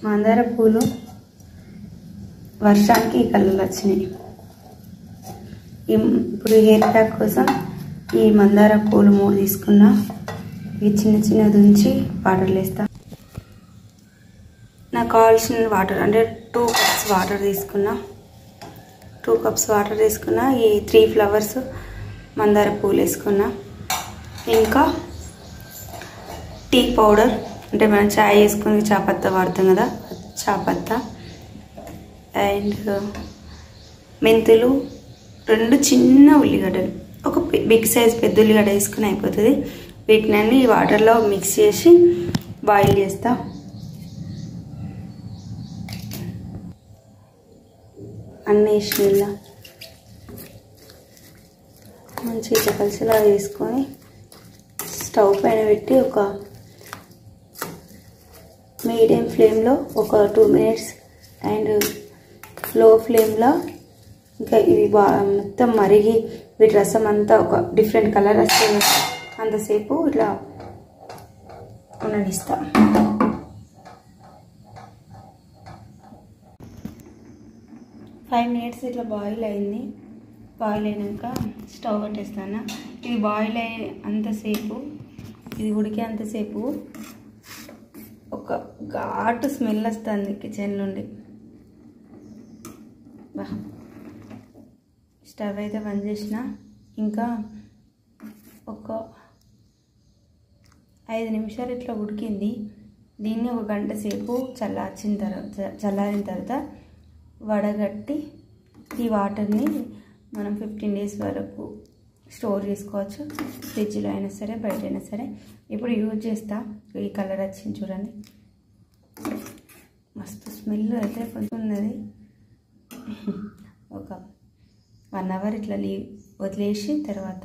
మందార పూలు వర్షానికి ఈ కలర్లు వచ్చినాయి. ఇప్పుడు హెయిర్ ప్యాక్ కోసం ఈ మందార పూలు 3 తీసుకున్నా. ఇవి చిన్న చిన్న దుంచి వాటర్లో వేస్తా. నాకు కావాల్సిన వాటర్ అంటే 2 కప్స్ వాటర్ తీసుకున్నా. 2 కప్స్ వాటర్ తీసుకున్నా. ఈ 3 ఫ్లవర్స్ మందార పూలు వేసుకున్నా. ఇంకా టీ పౌడర్ అంటే మనం చాయ్ వేసుకుని చాపత్తా వాడతాం కదా, చాపత్తా. అండ్ మెంతులు, 2 చిన్న ఉల్లిగడ్డలు, ఒక బిగ్ సైజ్ పెద్ద ఉల్లిగడ్డ వేసుకుని అయిపోతుంది. వీటిని వాటర్లో మిక్స్ చేసి బాయిల్ చేస్తా. అన్నీ వేసిన మంచిగా కలిసిలా వేసుకొని స్టవ్ పైన పెట్టి ఒక మీడియం ఫ్లేమ్లో ఒక 2 మినిట్స్ అండ్ లో ఫ్లేమ్లో ఇంకా ఇవి మొత్తం మరిగి వీటి రసం అంతా ఒక డిఫరెంట్ కలర్ వస్తుంది అంతసేపు ఇట్లా ఉండనిస్తా. ఫైవ్ మినిట్స్ ఇట్లా బాయిల్ అయింది. బాయిల్ అయినాక స్టవ్ కట్టేస్తాను. ఇది బాయిల్ అయ్యే అంతసేపు, ఇది ఉడికే అంతసేపు ఒక ఘాటు స్మెల్ వస్తుంది కిచెన్ నుండి. బా స్టవ్ అయితే బంద్ చేసిన. ఇంకా ఒక 5 నిమిషాలు ఇట్లా ఉడికింది. దీన్ని ఒక గంట సేపు చల్లారిన తర్వాత వడగట్టి ఈ వాటర్ని మనం 15 డేస్ వరకు స్టోర్ చేసుకోవచ్చు. ఫ్రిడ్జ్లో అయినా సరే, బయట అయినా సరే. ఇప్పుడు యూజ్ చేస్తా. ఈ కలర్ వచ్చింది చూడండి, మస్తు స్మెల్ అయితే కొంచెం ఉన్నది. ఒక 1 అవర్ ఇట్లా వదిలేసి తర్వాత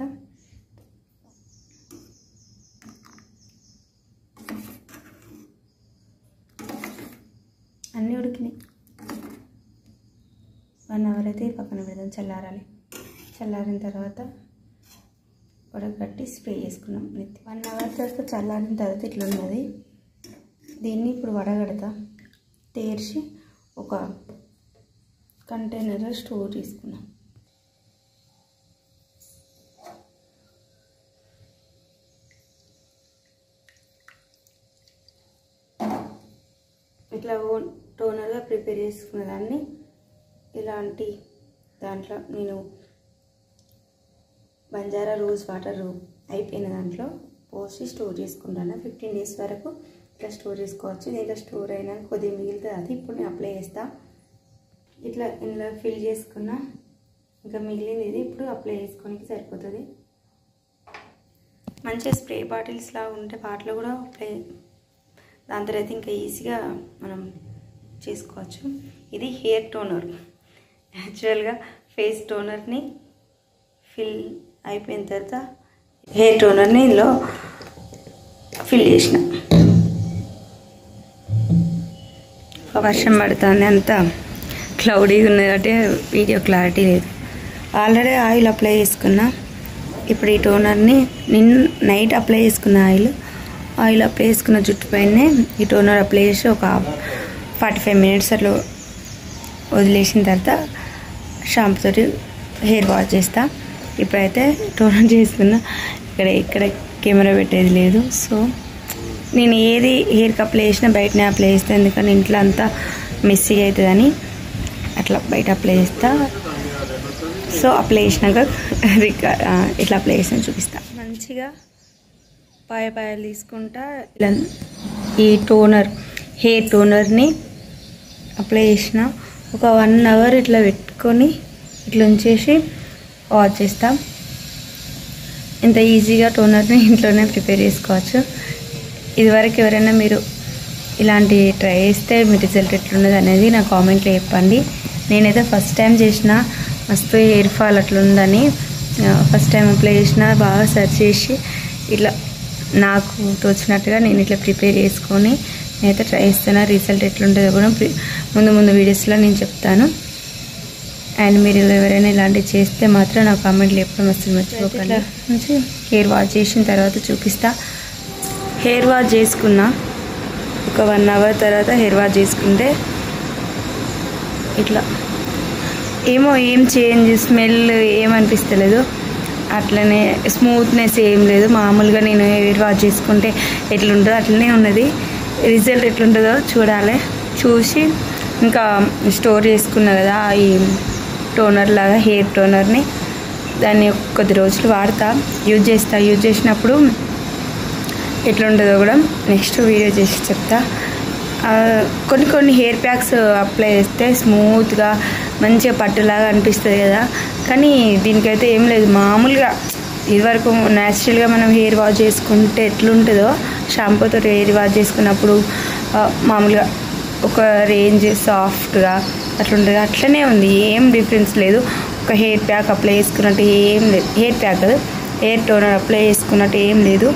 అన్నీ ఉడికినాయి. 1 అవర్ అయితే పక్కన పెడదాం, చల్లారాలి. చల్లారిన తర్వాత వడగట్టి స్ప్రే చేసుకున్నాం. 1 అవర్ తర్వాత చల్లారిన తర్వాత ఇట్లా ఉన్నది. దీన్ని ఇప్పుడు వడగడతా. తెరిచి ఒక కంటైనర్లో స్టోర్ చేసుకున్నాం. ఇట్లా టోనర్గా ప్రిపేర్ చేసుకున్న దాన్ని ఇలాంటి దాంట్లో నేను బంజారా రోజ్ వాటర్ అయిపోయిన దాంట్లో పోసి స్టోర్ చేసుకుంటాను. 15 డేస్ వరకు ఇట్లా స్టోర్ చేసుకోవచ్చు. దీంట్లో స్టోర్ అయినా కొద్దిగా మిగులుతుంది. అది ఇప్పుడు నేను అప్లై చేస్తాను. ఇట్లా ఇందులో ఫిల్ చేసుకున్న ఇంకా మిగిలింది ఇది ఇప్పుడు అప్లై చేసుకోనికి సరిపోతుంది. మంచిగా స్ప్రే బాటిల్స్ లాగా ఉంటే వాటిలో కూడా అప్లై, దాని తర్వాత ఇంకా ఈజీగా మనం చేసుకోవచ్చు. ఇది హెయిర్ టోనర్. యాక్చువల్గా ఫేస్ టోనర్ని ఫిల్ అయిపోయిన తర్వాత హెయిర్ టోనర్ని ఇందులో ఫిల్ చేసిన. వర్షం పడుతుంది, అంతా క్లౌడీగా ఉన్నది అంటే వీడియో క్లారిటీ లేదు. ఆల్రెడీ ఆయిల్ అప్లై చేసుకున్నా. ఇప్పుడు ఈ టోనర్ని నైట్ అప్లై చేసుకున్న ఆయిల్ అప్లై చేసుకున్న జుట్టు పైనే ఈ టోనర్ అప్లై చేసి ఒక 45 మినిట్స్ అట్లా వదిలేసిన తర్వాత షాంపూ తోటి హెయిర్ వాష్ చేస్తా. ఇప్పుడైతే టోనర్ చేసుకున్నా. ఇక్కడ కెమెరా పెట్టేది లేదు. సో నేను ఏది హెయిర్కి అప్లై చేసినా బయటనే అప్లై చేస్తాను, ఎందుకంటే ఇంట్లో అంతా మెస్సీగా అవుతుందని అట్లా బయట అప్లై చేస్తా. సో అప్లై చేసినాక ఇట్లా అప్లై చేసినా చూపిస్తా. మంచిగా పాయలు తీసుకుంటా ఇలా ఈ హెయిర్ టోనర్ని అప్లై చేసిన. ఒక 1 అవర్ ఇట్లా పెట్టుకొని ఇట్లా ఉంచేసి వాష్ చేస్తాం. ఇంత ఈజీగా టోనర్ని ఇంట్లోనే ప్రిపేర్ చేసుకోవచ్చు. ఇదివరకు ఎవరైనా మీరు ఇలాంటి ట్రై చేస్తే మీ రిజల్ట్ ఎట్లున్నది అనేది నా కామెంట్లో చెప్పండి. నేనైతే ఫస్ట్ టైం చేసిన మస్తు హెయిర్ ఫాల్ అట్లుందని ఫస్ట్ టైం అప్లై చేసిన బాగా సెర్చ్ చేసి ఇట్లా నాకు తోచినట్టుగా నేను ఇట్లా ప్రిపేర్ చేసుకొని నేనైతే ట్రై చేస్తున్నా. రిజల్ట్ ఎట్లుంటుందో కూడా ముందు వీడియోస్లో నేను చెప్తాను. అండ్ మీరు ఎవరైనా ఇలాంటివి చేస్తే మాత్రం నా కామెంట్లు ఎప్పుడు అసలు మర్చిపోకండి. నుంచి హెయిర్ వాష్ చేసిన తర్వాత చూపిస్తా. హెయిర్ వాష్ చేసుకున్నా ఒక 1 అవర్ తర్వాత హెయిర్ వాష్ చేసుకుంటే ఇట్లా ఏం చేంజ్ స్మెల్ ఏమనిపిస్తలేదు, అట్లనే స్మూత్నెస్ ఏం లేదు. మామూలుగా నేను హెయిర్ వాష్ చేసుకుంటే ఎట్లుంటుందో అట్లనే ఉన్నది. రిజల్ట్ ఎట్లుంటుందో చూడాలి. చూసి ఇంకా స్టోర్ చేసుకున్నా కదా ఈ టోనర్ లాగా హెయిర్ టోనర్ని, దాన్ని కొద్ది రోజులు వాడతా, యూజ్ చేసినప్పుడు ఎట్లుంటుందో కూడా నెక్స్ట్ వీడియో చేసి చెప్తా. కొన్ని హెయిర్ ప్యాక్స్ అప్లై చేస్తే స్మూత్గా మంచిగా పట్టులాగా అనిపిస్తుంది కదా, కానీ దీనికైతే ఏం లేదు. మామూలుగా ఇదివరకు న్యాచురల్గా మనం హెయిర్ వాష్ చేసుకుంటే ఎట్లుంటుందో షాంపూతో హెయిర్ వాష్ చేసుకున్నప్పుడు మామూలుగా ఒక రేంజ్ సాఫ్ట్గా అట్లుంటుంది, అట్లనే ఉంది. ఏం డిఫరెన్స్ లేదు. ఒక హెయిర్ ప్యాక్ అప్లై చేసుకున్నట్టు ఏం లేదు, హెయిర్ ప్యాక్ కాదు హెయిర్ టోనర్ అప్లై చేసుకున్నట్టు ఏం లేదు.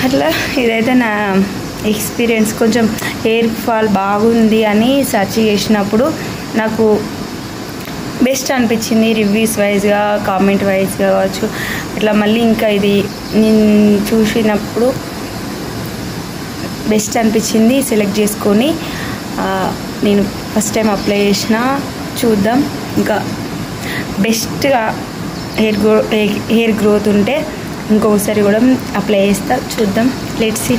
అట్లా ఇదైతే నా ఎక్స్పీరియన్స్. కొంచెం హెయిర్ ఫాల్ బాగుంది అని సెర్చ్ చేసినప్పుడు నాకు బెస్ట్ అనిపించింది. రివ్యూస్ వైజ్గా కామెంట్ వైజ్గా కావచ్చు అట్లా. మళ్ళీ ఇంకా ఇది నేను చూసినప్పుడు బెస్ట్ అనిపించింది, సెలెక్ట్ చేసుకొని నేను ఫస్ట్ టైం అప్లై చేసిన. చూద్దాం ఇంకా బెస్ట్గా హెయిర్ గ్రోత్ ఉంటే ఇంకొకసారి కూడా అప్లై చేస్తా. చూద్దాం, లెట్స్ సీ.